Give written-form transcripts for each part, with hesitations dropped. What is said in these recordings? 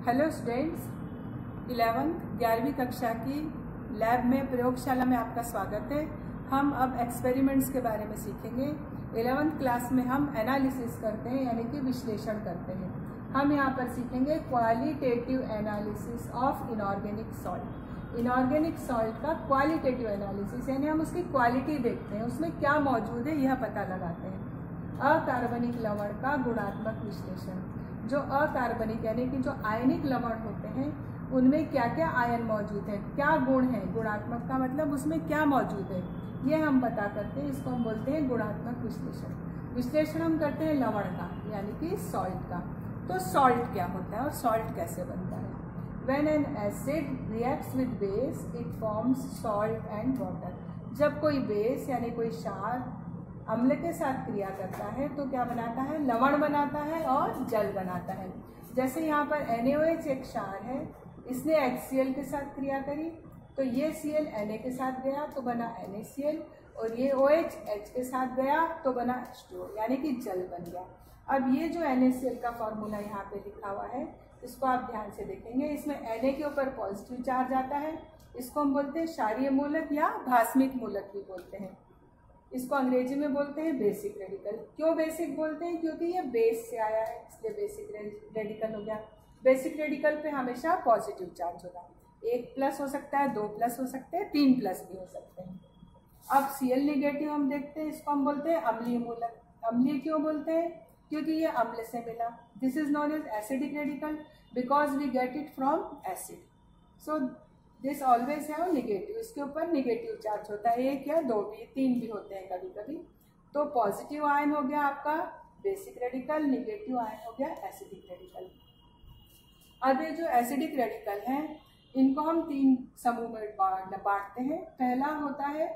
Hello students, 11वीं कक्षा की लैब में प्रयोगशाला में आपका स्वागत है। हम अब एक्सपेरिमेंट्स के बारे में सीखेंगे। 11th क्लास में हम एनालिसिस करते हैं, यानी कि विश्लेषण करते हैं। हम यहाँ पर सीखेंगे qualitative analysis of inorganic salt. Inorganic salt का क्वालिटेटिव एनालिसिस यानी हम उसकी क्वालिटी देखते हैं, उसमें क्या मौजूद है यह पता लगाते हैं। अकार्बनिक लवण का गुणात्मक विश्लेषण। जो अकार्बनिक यानी कि जो आयनिक लवण होते हैं उनमें क्या क्या आयन मौजूद है, क्या गुण है। गुणात्मक का मतलब उसमें क्या मौजूद है ये हम पता करते हैं, इसको हम बोलते हैं गुणात्मक विश्लेषण। विश्लेषण हम करते हैं लवण का यानी कि सॉल्ट का। तो सॉल्ट क्या होता है और सॉल्ट कैसे बनता है। When an acid reacts with base, it forms salt and water. जब कोई बेस यानी कोई क्षार अम्ल के साथ क्रिया करता है तो क्या बनाता है, लवण बनाता है और जल बनाता है। जैसे यहाँ पर NaOH एक क्षार है, इसने HCl के साथ क्रिया करी तो ये Cl Na के साथ गया तो बना NaCl, और ये OH H के साथ गया तो बना H2O, यानी कि जल बन गया। अब ये जो NaCl का फॉर्मूला यहाँ पे लिखा हुआ है इसको आप ध्यान से देखेंगे। इसमें Na के ऊपर पॉजिटिव चार्ज आता है, इसको हम बोलते हैं क्षारीय मूलक या भास्मिक मूलक भी बोलते हैं। इसको अंग्रेजी में बोलते हैं बेसिक रेडिकल। क्यों बेसिक बोलते हैं, क्योंकि ये बेस से आया है इसलिए बेसिक रेडिकल हो गया। बेसिक रेडिकल पे हमेशा पॉजिटिव चार्ज होगा। 1 प्लस हो सकता है, 2 प्लस हो सकते हैं, 3 प्लस भी हो सकते हैं। अब Cl नेगेटिव हम देखते हैं, इसको हम बोलते हैं अम्लीय मूलक। अम्लीय क्यों बोलते हैं, क्योंकि ये अम्ल से मिला। This is known as acidic radical because we get it from acid. So this always है निगेटिव, इसके ऊपर निगेटिव चार्ज होता है। 1 या 2 भी, 3 भी होते हैं कभी कभी। तो पॉजिटिव आयन हो गया आपका बेसिक रेडिकल, निगेटिव आयन हो गया एसिडिक रेडिकल। अब ये जो एसिडिक रेडिकल हैं इनको हम 3 समूह में बांटते हैं। पहला होता है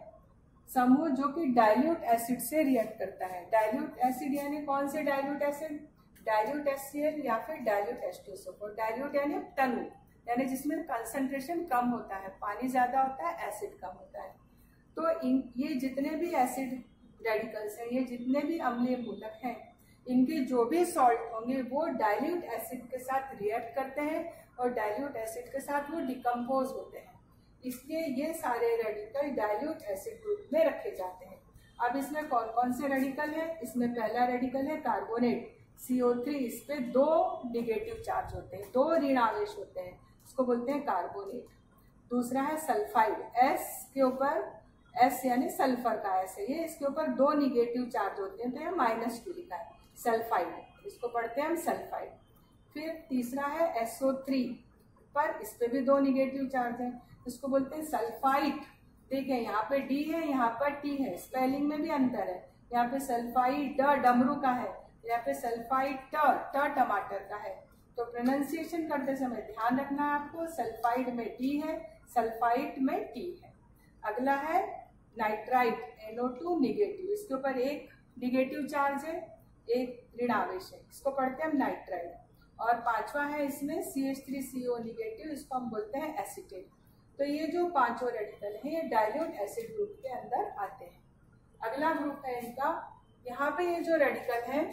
समूह जो कि डाइल्यूट एसिड से रिएक्ट करता है। डाइल्यूट एसिड यानी कौन से डाइल्यूट एसिड, डाइल्यूट HCl या फिर डाइल्यूट H2SO4। डाइल्यूट यानी तनु, यानी जिसमें कंसंट्रेशन कम होता है, पानी ज्यादा होता है, एसिड कम होता है। तो ये जितने भी एसिड रेडिकल्स हैं, ये जितने भी अम्लीय मूलक हैं, इनके जो भी सॉल्ट होंगे वो डाइल्यूट एसिड के साथ रिएक्ट करते हैं और डाइल्यूट एसिड के साथ वो डिकम्पोज होते हैं। इसलिए ये सारे रेडिकल डाइल्यूट एसिड ग्रुप में रखे जाते हैं। अब इसमें कौन कौन से रेडिकल है, इसमें पहला रेडिकल है कार्बोनेट CO3। इस पे 2 निगेटिव चार्ज होते हैं, 2 ऋण आवेश होते हैं, इसको बोलते हैं कार्बोनेट। दूसरा है सल्फाइड, S के ऊपर, S यानी सल्फर का S है ये, इसके ऊपर 2 निगेटिव चार्ज होते हैं तो ये -2 लिखा है, सल्फाइड, इसको पढ़ते हैं हम सल्फाइड। फिर तीसरा है SO3 पर, इस पे भी 2 निगेटिव चार्ज है, इसको बोलते हैं सल्फाइड। देखिए यहाँ पे D है, यहाँ पर T है, स्पेलिंग में भी अंतर है। यहाँ पे सल्फाइड डमरू का है, यहाँ पे सल्फाइड ट टमाटर का है। तो प्रोनाउंसिएशन करते समय ध्यान रखना है आपको, सल्फाइड में D है, सल्फाइड में T है। अगला है नाइट्राइट NO2 निगेटिव, इसके ऊपर 1 निगेटिव चार्ज है, 1 ऋण आवेश है, इसको पढ़ते हैं हम नाइट्राइट। और 5वां है इसमें CH3CO निगेटिव, इसको हम बोलते हैं एसीटेट। तो ये जो 5 रेडिकल हैं ये डाइल्यूट एसिड ग्रुप के अंदर आते हैं। अगला ग्रुप है इनका, यहाँ पे ये जो रेडिकल है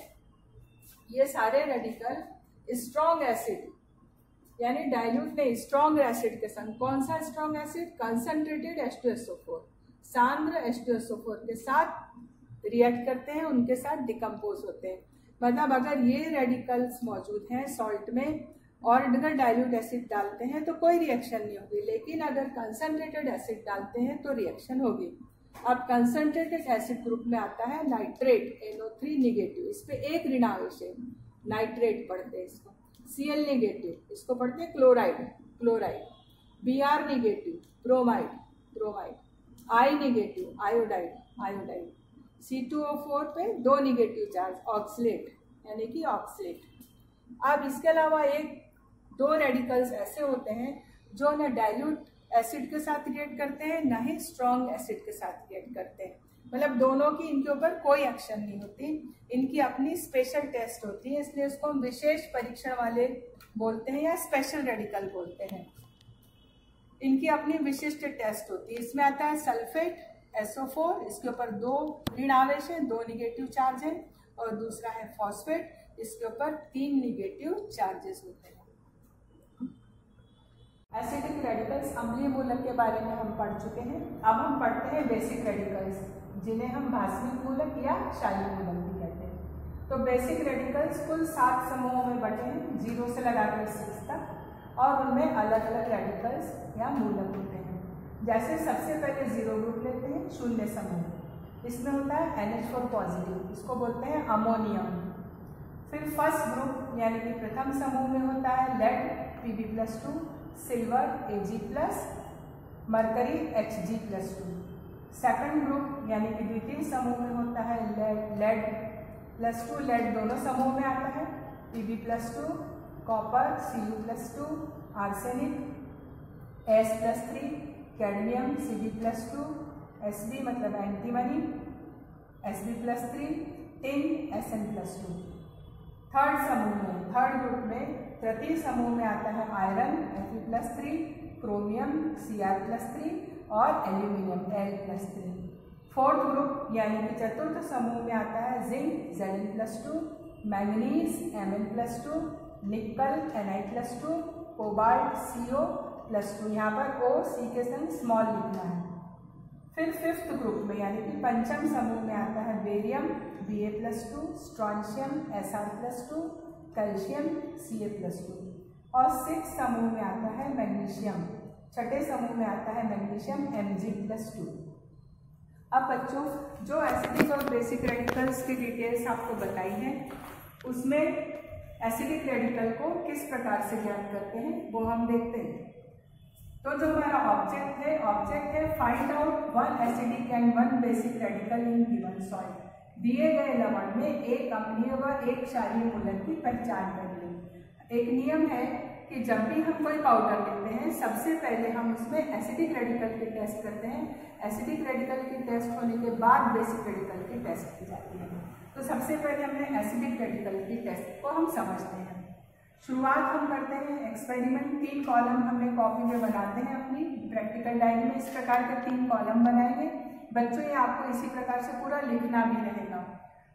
ये सारे रेडिकल स्ट्रॉन्ग एसिड यानी डाइल्यूट नहीं, स्ट्रॉन्ग एसिड के संग। कौन सा strong acid, concentrated H2SO4, सांद्र H2SO4 के साथ रिएक्ट करते हैं, उनके साथ डिकम्पोज होते हैं। मतलब अगर ये रेडिकल्स मौजूद हैं सॉल्ट में और अगर डाइल्यूट एसिड डालते हैं तो कोई रिएक्शन नहीं होगी, लेकिन अगर कंसंट्रेटेड एसिड डालते हैं तो रिएक्शन होगी। अब कंसंट्रेटेड एसिड ग्रुप में आता है नाइट्रेट NO3 निगेटिव, इस पे 1 ऋण आवेश है, नाइट्रेट पढ़ते हैं इसको। Cl नेगेटिव, इसको पढ़ते हैं chloride, Br negative, bromide, I negative, iodide. C2O4 पे 2 निगेटिव चार्ज, ऑक्सलेट यानी कि ऑक्सलेट। अब इसके अलावा 1-2 रेडिकल्स ऐसे होते हैं जो न डाइल्यूट एसिड के साथ रिएक्ट करते हैं न ही स्ट्रॉन्ग एसिड के साथ रिएक्ट करते हैं। मतलब दोनों की इनके ऊपर कोई एक्शन नहीं होती, इनकी अपनी स्पेशल टेस्ट होती है, इसलिए इसको हम विशेष परीक्षण वाले बोलते हैं या स्पेशल रेडिकल बोलते हैं। इनकी अपनी विशिष्ट टेस्ट होती है। इसमें आता है सल्फेट SO4, इसके ऊपर 2 ऋण आवेश है, 2 निगेटिव चार्ज है, और दूसरा है फॉस्फेट, इसके ऊपर 3 निगेटिव चार्जेस होते हैं। एसिडिक रेडिकल्स अम्लीय मूलक के बारे में हम पढ़ चुके हैं। अब हम पढ़ते हैं बेसिक रेडिकल्स, जिन्हें हम भास्मिक मूलक या क्षारीय मूलक भी कहते हैं। तो बेसिक रेडिकल्स कुल 7 समूहों में बटे हैं, 0 से लगाकर 6 तक, और उनमें अलग अलग रेडिकल्स या मूलक होते हैं। जैसे सबसे पहले 0 ग्रुप लेते हैं, शून्य समूह। इसमें होता है NH4 पॉजिटिव, इसको बोलते हैं अमोनियम। फिर फर्स्ट ग्रुप यानी कि प्रथम समूह में होता है lead Pb+2, silver Ag+, mercury Hg+2। Second group यानी कि द्वितीय समूह में होता है लेड+2, लेड दोनों समूह में आता है, Pb+2, copper Cu+2, arsenic S+3, cadmium Cd+2, Sb मतलब antimony Sb+3, tin Sn+2। Third समूह में, थर्ड ग्रुप में तृतीय समूह में आता है आयरन Fe+3, क्रोमियम Cr+3 और एल्यूमिनियम Al+3। फोर्थ ग्रुप यानी कि चतुर्थ समूह में आता है जिंक Zn+2, मैंगनीज Mn+2, निकल Ni+2, कोबाल्ट Co+2। यहाँ पर O C के संग स्मॉल लिखना है। फिर फिफ्थ ग्रुप में यानी कि पंचम समूह में आता है barium Ba+2, strontium Sr+2, calcium Ca+2। और सिक्स समूह में आता है मैग्नीशियम, छठे समूह में आता है मैग्नीशियम Mg+2। अब बच्चों, जो एसिडिक और बेसिक रेडिकल्स की डिटेल्स आपको बताई हैं, उसमें एसिडिक रेडिकल को किस प्रकार से ज्ञात करते हैं वो हम देखते हैं। तो जो हमारा ऑब्जेक्ट है find out 1 acidic and 1 basic radical in given soil. दिए गए लवण में एक अम्लीय व एक क्षारीय मूलक की पहचान करिए। एक नियम है कि जब भी हम कोई पाउडर लेते हैं, सबसे पहले हम उसमें एसिडिक रेडिकल की टेस्ट करते हैं। एसिडिक रेडिकल की टेस्ट होने के बाद बेसिक रेडिकल की टेस्ट की जाती है। तो सबसे पहले हमने एसिडिक रेडिकल की टेस्ट को हम समझते हैं। शुरुआत हम करते हैं एक्सपेरिमेंट। 3 कॉलम हमने कॉपी में बनाते हैं, अपनी प्रैक्टिकल डायरी में इस प्रकार के 3 कॉलम बनाएंगे। बच्चों, ये आपको इसी प्रकार से पूरा लिखना भी रहेगा।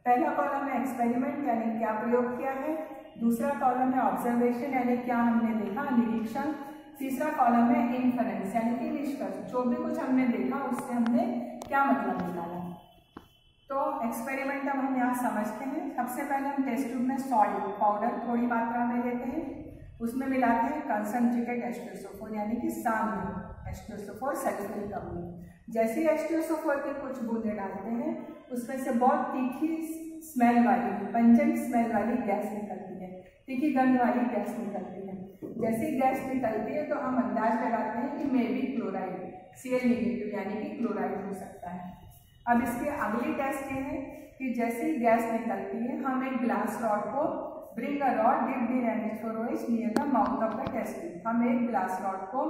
पहला कॉलम है एक्सपेरिमेंट यानी क्या प्रयोग किया है, दूसरा कॉलम है ऑब्जर्वेशन यानी क्या हमने देखा, निरीक्षण, तीसरा कॉलम है इन्फरेंस यानी कि निष्कर्ष, जो भी कुछ हमने देखा उससे हमने क्या मतलब निकाला। तो एक्सपेरिमेंट अब हम यहाँ समझते हैं। सबसे पहले हम टेस्ट ट्यूब में सॉल्ट पाउडर थोड़ी मात्रा में लेते हैं, उसमें मिलाते हैं कंसंट्रेटेड H2SO4 यानी कि सामने H2SO4 सल्फ्यूरिक अम्ल। जैसे ही H2SO4 की कुछ बूंदें डालते हैं, उसमें से बहुत तीखी स्मेल वाली, पंजेंट स्मेल वाली गैस निकलती है, तीखी गंध वाली गैस निकलती है। जैसे ही गैस निकलती है तो हम अंदाज लगाते हैं कि मे बी क्लोराइड Cl- यानी कि क्लोराइड हो सकता है। अब इसकी अगली टेस्ट ये है कि जैसे ही गैस निकलती है, हम एक ग्लास रॉड को bring a rod dipped in NH4OH near the mouth of the test tube. हम एक ग्लास रॉड को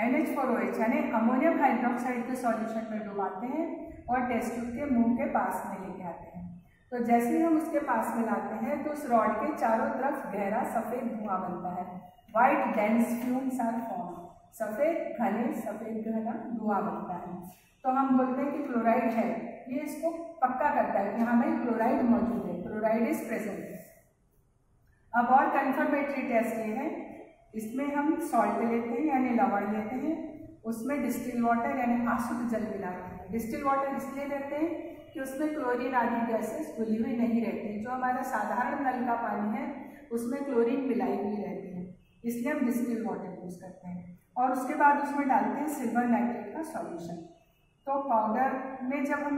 NH4OH यानी अमोनियम हाइड्रोक्साइड के सॉल्यूशन में डुबाते हैं और टेस्ट ट्यूब के मुंह के पास में लेके आते हैं। तो जैसे ही हम उसके पास में लाते हैं तो उस रॉड के चारों तरफ गहरा सफ़ेद धुआं बनता है। White dense fumes are form, सफ़ेद घना धुआं बनता है। तो हम बोलते हैं कि क्लोराइड है, ये इसको पक्का करता है कि हाँ भाई क्लोराइड मौजूद है, क्लोराइड इज प्रेजेंट। अब और कंफर्मेटरी टेस्ट ये है, इसमें हम सॉल्ट लेते हैं यानी लवण लेते हैं, उसमें डिस्टिल वाटर यानी आशुद्ध जल मिलाते हैं। डिस्टिल वाटर इसलिए लेते हैं कि उसमें क्लोरीन आदि गैसेस घुली हुई नहीं रहती। जो हमारा साधारण नल का पानी है उसमें क्लोरीन मिलाई हुई रहती है, इसलिए हम डिस्टिल वाटर यूज़ करते हैं। और उसके बाद उसमें डालते हैं सिल्वर नाइट्रेट का सॉल्यूशन। तो पाउडर में जब हम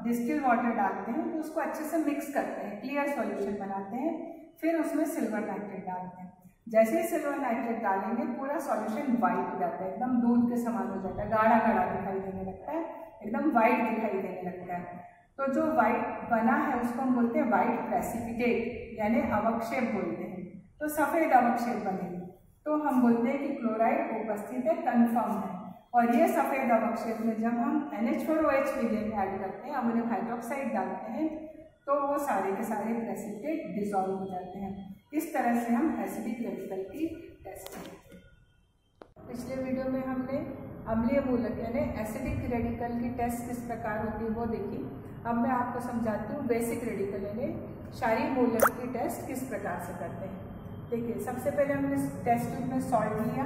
डिस्टिल वाटर डालते हैं तो उसको अच्छे से मिक्स करते हैं, क्लियर सॉल्यूशन बनाते हैं, फिर उसमें सिल्वर नाइट्रेट डालते हैं। जैसे ही सिल्वर नाइट्रेट डालेंगे पूरा सॉल्यूशन वाइट हो जाता है, एकदम दूध के समान हो जाता है, गाढ़ा गाढ़ा दिखाई देने लगता है, एकदम वाइट दिखाई देने लगता है। तो जो वाइट बना है उसको हम बोलते हैं वाइट प्रेसिपिटेट यानी अवक्षेप बोलते हैं। तो सफ़ेद अवक्षेप बनेगी तो हम बोलते हैं कि क्लोराइड उपस्थित है, कन्फर्म है। और ये सफ़ेद अवक्षेप में जब हम NH4OH मीडियम ऐड करते हैं, अमोनियम हाइड्रोक्साइड डालते हैं, तो वो सारे के सारे प्रेसिपिटेट डिसॉल्व हो जाते हैं। इस तरह से हम एसिडिक रेडिकल की टेस्ट करते हैं। पिछले वीडियो में हमने अम्लीय मूलक यानी एसिडिक रेडिकल की टेस्ट किस प्रकार होती है वो देखी। अब मैं आपको समझाती हूँ बेसिक रेडिकल यानी क्षारीय मूलक की टेस्ट किस प्रकार से करते हैं। देखिए, सबसे पहले हमने टेस्ट ट्यूब में सॉल्ट लिया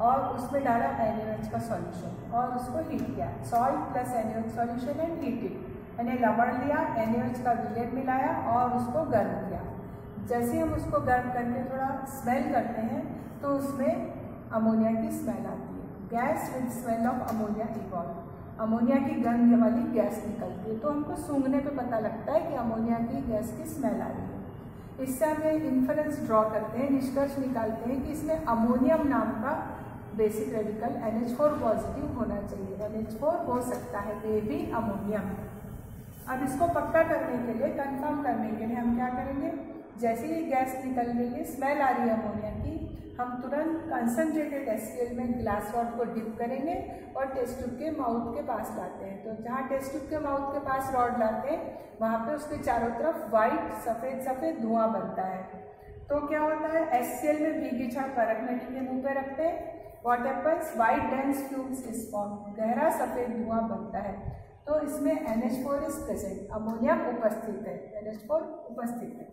और उसमें डाला NaOH का सॉल्यूशन और उसको हीट किया। Salt plus NaOH solution and heated, यानी लवण लिया, NaOH का विलेट मिलाया और उसको गर्म किया। जैसे हम उसको गर्म करके थोड़ा स्मेल करते हैं तो उसमें अमोनिया की स्मेल आती है। Gas with smell of ammonia evolve, ammonia की गंध वाली गैस निकलती है। तो हमको सूंघने पे पता लगता है कि अमोनिया की गैस की स्मेल आ रही है। इससे हम इन्फरेंस ड्रॉ करते हैं, निष्कर्ष निकालते हैं कि इसमें अमोनियम नाम का बेसिक रेडिकल NH4 पॉजिटिव होना चाहिए। NH4 हो सकता है, ये भी अमोनियम। अब इसको पक्का करने के लिए, कंफर्म करने के लिए हम क्या करेंगे, जैसे ही गैस निकल रही है, स्मेल आ रही है अमोनिया की, हम तुरंत कंसनट्रेटेड HCl में ग्लास रॉड को डिप करेंगे और टेस्ट ट्यूब के माउथ के पास लाते हैं। तो जहाँ टेस्ट ट्यूब के माउथ के पास रॉड लाते हैं वहाँ पे उसके चारों तरफ वाइट सफ़ेद सफ़ेद धुआं बनता है। तो क्या होता है, HCl में भीगी छड़ परख नली के मुँह पे रखते हैं, what happens, white dense fumes is form, गहरा सफ़ेद धुआं बनता है। तो इसमें NH4 इज प्रेजेंट, अमोनियम उपस्थित है, NH4 उपस्थित है।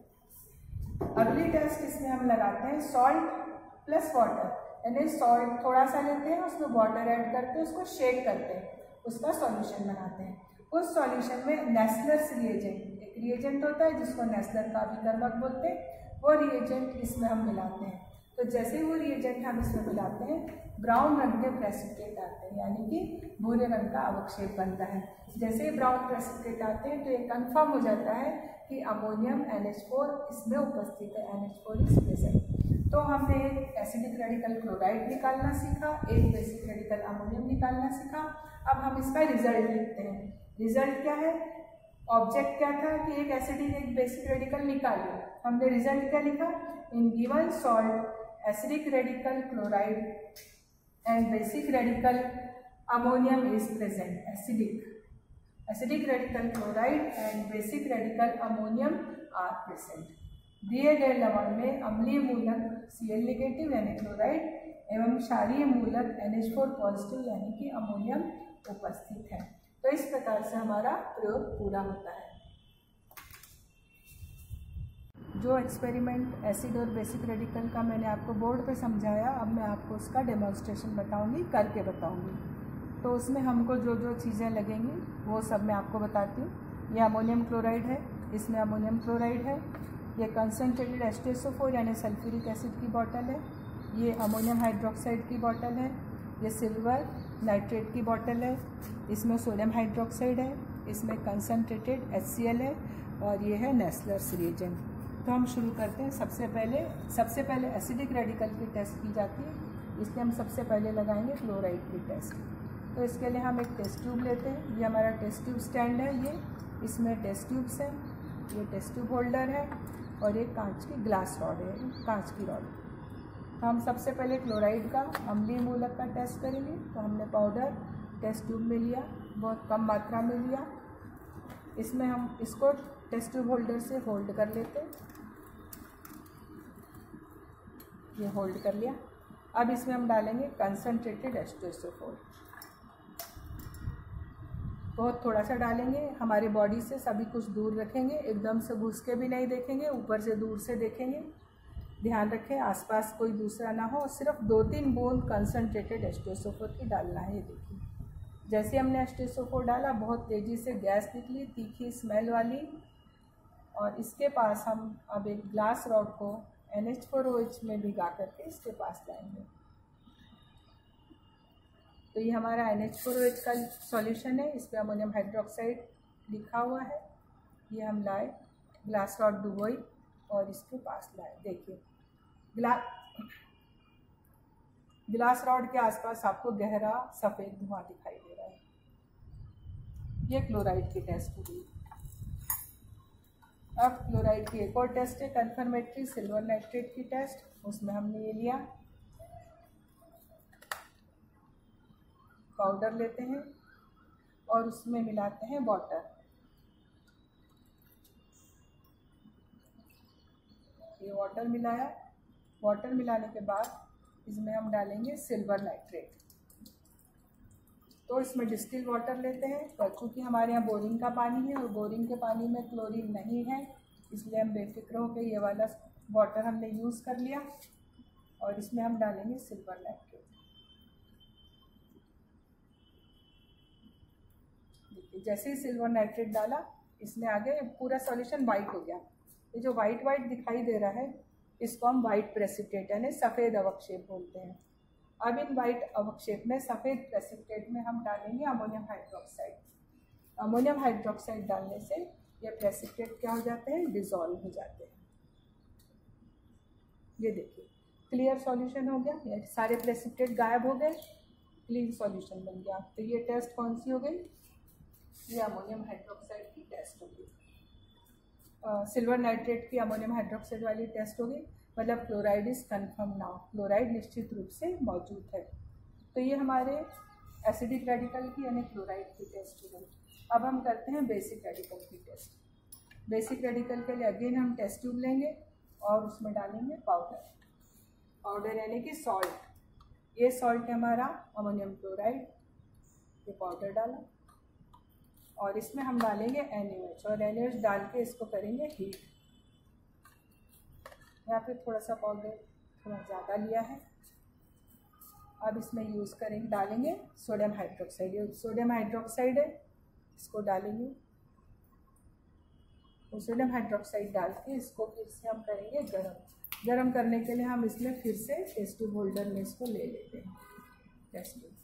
अगली टेस्ट इसमें हम लगाते हैं सॉल्ट प्लस वाटर, यानी सॉल्ट थोड़ा सा लेते हैं, उसमें वाटर ऐड करते हैं, उसको शेक करते हैं, उसका सॉल्यूशन बनाते हैं। उस सॉल्यूशन में नेस्लर्स रिएजेंट, एक रिएजेंट होता है जिसको नेस्लर का विकर्मक बोलते हैं, वो रिएजेंट इसमें हम मिलाते हैं। तो जैसे ही वो रिएजेंट हम इसमें मिलाते हैं, ब्राउन रंग के प्रेसिपिटेट आते हैं, यानी कि भूरे रंग का अवक्षेप बनता है। जैसे ही ब्राउन प्रेसिपिटेट आते हैं तो ये कंफर्म हो जाता है कि अमोनियम NH4 इसमें उपस्थित है, NH4 इज प्रेजेंट। तो हमने एक एसिडिक रेडिकल क्लोराइड निकालना सीखा, एक बेसिक रेडिकल अमोनियम निकालना सीखा। अब हम इसका रिजल्ट लिखते हैं। रिजल्ट क्या है, ऑब्जेक्ट क्या था कि एक एसिडिक एक बेसिक रेडिकल निकालिए। हमने रिजल्ट क्या लिखा, in given salt acidic radical chloride and basic radical ammonium is present. Acidic radical chloride and basic radical ammonium are present. दिए गए लवण में अम्लीय मूलक Cl नेगेटिव यानी क्लोराइड एवं क्षारीय मूलक NH4 पॉजिटिव यानी कि अमोनियम उपस्थित है। तो इस प्रकार से हमारा प्रयोग पूरा होता है। जो एक्सपेरिमेंट एसिड और बेसिक रेडिकल का मैंने आपको बोर्ड पे समझाया, अब मैं आपको उसका डेमोन्स्ट्रेशन बताऊंगी, करके बताऊंगी। तो उसमें हमको जो जो चीज़ें लगेंगी वो सब मैं आपको बताती हूँ। ये अमोनियम क्लोराइड है, इसमें अमोनियम क्लोराइड है। ये कंसनट्रेटेड H2SO4 यानी सल्फ्यूरिक एसिड की बॉटल है। ये अमोनियम हाइड्रोक्साइड की बॉटल है। ये सिल्वर नाइट्रेट की बॉटल है। इसमें सोडियम हाइड्रोक्साइड है। इसमें कंसनट्रेटेड HCl है और ये है नेस्लर्स रिएजेंट। तो हम शुरू करते हैं। सबसे पहले एसिडिक रेडिकल की टेस्ट की जाती है, इसलिए हम सबसे पहले लगाएंगे क्लोराइड की टेस्ट। तो इसके लिए हम एक टेस्ट ट्यूब लेते हैं। ये हमारा टेस्ट ट्यूब स्टैंड है, ये इसमें टेस्ट ट्यूब्स हैं, ये टेस्ट ट्यूब होल्डर है और एक कांच की ग्लास रॉड है, कांच की रॉड। तो हम सबसे पहले क्लोराइड का अम्लीय मूलक का टेस्ट करेंगे। तो हमने पाउडर टेस्ट ट्यूब में लिया, बहुत कम मात्रा में लिया। इसमें हम इसको टेस्ट ट्यूब होल्डर से होल्ड कर लेते हैं, ये होल्ड कर लिया। अब इसमें हम डालेंगे कंसनट्रेटेड H2SO4, बहुत थोड़ा सा डालेंगे, हमारे बॉडी से सभी कुछ दूर रखेंगे, एकदम से घुस के भी नहीं देखेंगे, ऊपर से दूर से देखेंगे। ध्यान रखें आसपास कोई दूसरा ना हो, सिर्फ 2-3 बूंद कंसनट्रेटेड H2SO4 की डालना है। ये देखिए, जैसे हमने H2SO4 डाला, बहुत तेज़ी से गैस निकली, तीखी स्मेल वाली। और इसके पास हम अब एक ग्लास रॉड को NH4OH में भिगा करके इसके पास लाएंगे। तो ये हमारा NH4OH का सॉल्यूशन है, इस पर अमोनियम हाइड्रोक्साइड लिखा हुआ है। ये हम लाए, ग्लास रॉड डुबोई और इसके पास लाए। देखिए ग्लास रॉड के आसपास आपको गहरा सफ़ेद धुआं दिखाई दे रहा है। ये क्लोराइड की टेस्ट हुई। अब क्लोराइड की एक और टेस्ट है, कन्फर्मेटरी सिल्वर नाइट्रेट की टेस्ट। उसमें हमने ये लिया, पाउडर लेते हैं और उसमें मिलाते हैं वाटर। ये वाटर मिलाया, वाटर मिलाने के बाद इसमें हम डालेंगे सिल्वर नाइट्रेट। तो इसमें डिस्टिल वाटर लेते हैं, पर चूँकि हमारे यहाँ बोरिंग का पानी है और बोरिंग के पानी में क्लोरीन नहीं है, इसलिए हम बेफिक्र होकर ये वाला वाटर हमने यूज़ कर लिया और इसमें हम डालेंगे सिल्वर नाइट्रेट। देखिए जैसे ही सिल्वर नाइट्रेट डाला इसमें आगे पूरा सॉल्यूशन वाइट हो गया। ये जो वाइट वाइट दिखाई दे रहा है इसको हम वाइट प्रेसिपिटेट यानी सफ़ेद अवक्षेप बोलते हैं। अब इन वाइट अवक्षेप में सफ़ेद प्रेसिपिटेट में हम डालेंगे अमोनियम हाइड्रोक्साइड। अमोनियम हाइड्रोक्साइड डालने से ये प्रेसिपिटेट क्या हो जाते हैं, डिज़ोल्व हो जाते हैं। ये देखिए क्लियर सॉल्यूशन हो गया, ये सारे प्रेसिपिटेट गायब हो गए, क्लीन सॉल्यूशन बन गया। तो ये टेस्ट कौन सी हो गई, ये अमोनियम हाइड्रोक्साइड की टेस्ट हो गई। सिल्वर नाइट्रेट की अमोनियम हाइड्रोक्साइड वाली टेस्ट हो गई, मतलब chloride is confirm now, chloride निश्चित रूप से मौजूद है। तो ये हमारे एसिडिक रेडिकल की यानी क्लोराइड की टेस्ट हो गई। अब हम करते हैं बेसिक रेडिकल की टेस्ट। बेसिक रेडिकल के लिए अगेन हम टेस्ट ट्यूब लेंगे और उसमें डालेंगे पाउडर, पाउडर यानी कि सॉल्ट। ये सॉल्ट है हमारा अमोनियम क्लोराइड, ये पाउडर डाला और इसमें हम डालेंगे NaOH और NaOH डाल के इसको करेंगे हीट। यहाँ पे थोड़ा सा पाउडर थोड़ा ज़्यादा लिया है। अब इसमें यूज़ करेंगे, डालेंगे सोडियम हाइड्रोक्साइड। ये सोडियम हाइड्रोक्साइड है, इसको डालेंगे। तो सोडियम हाइड्रोक्साइड डाल के इसको फिर से हम करेंगे गरम। गरम करने के लिए हम इसमें फिर से टेस्ट ट्यूब होल्डर में इसको ले लेते हैं टेस्ट ट्यूब।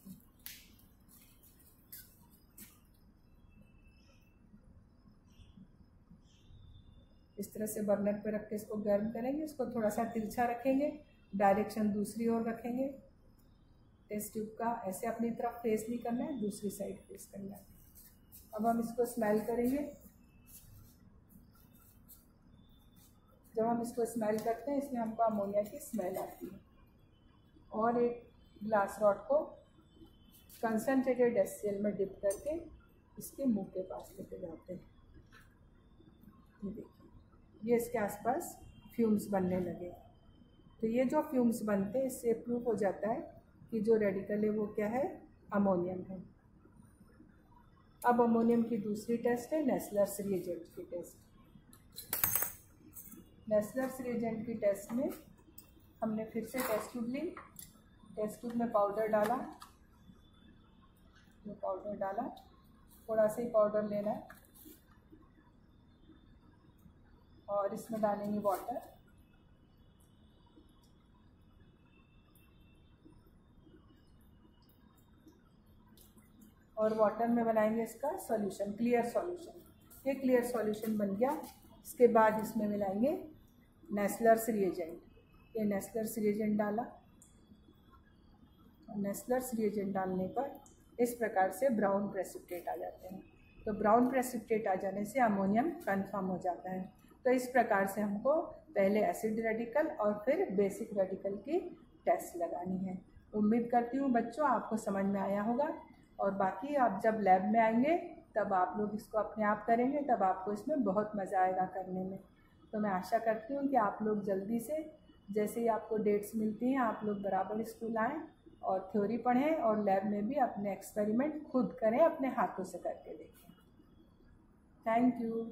इस तरह से बर्नर पे रख के इसको गर्म करेंगे। इसको थोड़ा सा तिरछा रखेंगे, डायरेक्शन दूसरी ओर रखेंगे। टेस्ट ट्यूब का ऐसे अपनी तरफ फेस नहीं करना है, दूसरी साइड फेस करना है। अब हम इसको स्मेल करेंगे। जब हम इसको स्मेल करते हैं इसमें हमको अमोनिया की स्मेल आती है। और एक ग्लास रॉड को कंसनट्रेटेड HCl में डिप करके इसके मुंह के पास लेके जाते हैं। ये देखिए ये इसके आसपास फ्यूम्स बनने लगे। तो ये जो फ्यूम्स बनते हैं इससे प्रूफ हो जाता है कि जो रेडिकल है वो क्या है, अमोनियम है। अब अमोनियम की दूसरी टेस्ट है नेस्लर्स रिएजेंट की टेस्ट। नेस्लर्स रिएजेंट की टेस्ट में हमने फिर से टेस्ट ट्यूब ली, टेस्ट ट्यूब में पाउडर डाला, ये पाउडर डाला, थोड़ा सा ही पाउडर लेना है और इसमें डालेंगे वाटर। और वाटर में बनाएंगे इसका सॉल्यूशन, क्लियर सॉल्यूशन। ये क्लियर सॉल्यूशन बन गया। इसके बाद इसमें मिलाएंगे नेस्लर्स रिएजेंट। ये नेस्लर्स रिएजेंट डाला, नेस्लर्स रिएजेंट डालने पर इस प्रकार से ब्राउन प्रेसिपिटेट आ जाते हैं। तो ब्राउन प्रेसिपिटेट आ जाने से अमोनियम कन्फर्म हो जाता है। तो इस प्रकार से हमको पहले एसिड रेडिकल और फिर बेसिक रेडिकल की टेस्ट लगानी है। उम्मीद करती हूँ बच्चों आपको समझ में आया होगा। और बाकी आप जब लैब में आएंगे तब आप लोग इसको अपने आप करेंगे, तब आपको इसमें बहुत मज़ा आएगा करने में। तो मैं आशा करती हूँ कि आप लोग जल्दी से, जैसे ही आपको डेट्स मिलती हैं, आप लोग बराबर स्कूल आएँ और थ्योरी पढ़ें और लैब में भी अपने एक्सपेरिमेंट खुद करें, अपने हाथों से करके देखें। Thank you.